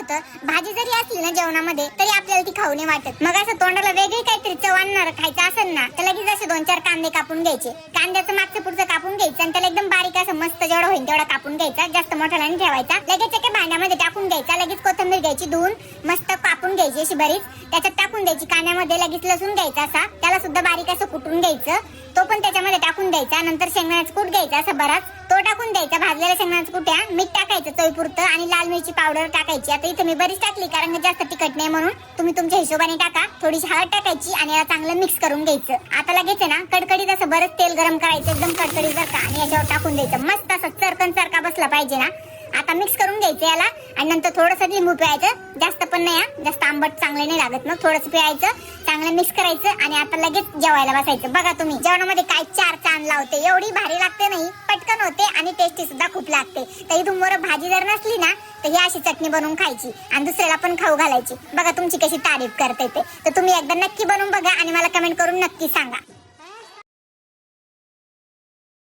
होतं, भाजी जरी असली ना जेवणामध्ये तरी आपल्याला ती खाऊ नाही वाटत. मग असं तोंडाला वेगळी काहीतरी चव आणणार खायचं असेल ना तर लगेच असे 2-4 कांदे कापून घ्यायचे. कांद्याचं मागचं पुढचं कापून घ्यायचं आणि त्याला एकदम बारीक असं मस्त जेवढं होईल तेवढा कापून घ्यायचा. जास्त मोठा नाही ठेवायचा. लगेच एका भांड्यामध्ये टाकून घ्यायचा. लगेच कोथिंबीर घ्यायची, धुवून मस्त कापून घ्यायची अशी बरीच. त्याच्यात टाकून द्यायची. कांद्यामध्ये लगेच लसूण घ्यायचा असा, त्याला सुद्धा बारीक असं कुटून घ्यायचं. तो पण त्याच्यामध्ये टाकून द्यायचा. नंतर शेंगदाण्याचा कूट घ्यायचा असा बराच, तो टाकून द्यायचा. भाजलेल्या शेंगदाण्याच्या कुट्या, मीठ टाकायचं चवीपुरतं आणि लाल मिरची पावडर टाकायची. आता इथे मी बरीच टाकली कारण जास्त तिखट नाही म्हणून. तुम्ही तुमच्या हिशोबाने टाका. थोडीशी हळद टाकायची आणि याला चांगलं मिक्स करून घ्यायचं. आता लगेच आहे ना कडकडीत असं बरंच तेल गरम करायचं, एकदम कडकडीत बरं का, आणि याच्यावर टाकून द्यायचं. मस्त असं चरकन सारखा बसला पाहिजे ना. आता मिक्स करून घ्यायचं याला आणि नंतर थोडंसं लिंबू पिळायचं. जास्त पण नाही, जास्त आंबट चांगले नाही लागत. मग थोडंसं पिळायचं, चांगलं मिक्स करायचं आणि आता लगेच जेवायला बसायचं. बघा तुम्ही जेवणामध्ये काय 4 चांद लावते. एवढी भारी लागते नाही, पटकन होते आणि टेस्टी सुद्धा खूप लागते. तर इथून वर भाजी जर नसली ना तर ही अशी चटणी बनवून खायची आणि दुसऱ्याला पण खाऊ घालायची. बघा तुमची कशी तारीफ करते ते. तर तुम्ही एकदा नक्की बनवून बघा आणि मला कमेंट करून नक्की सांगा.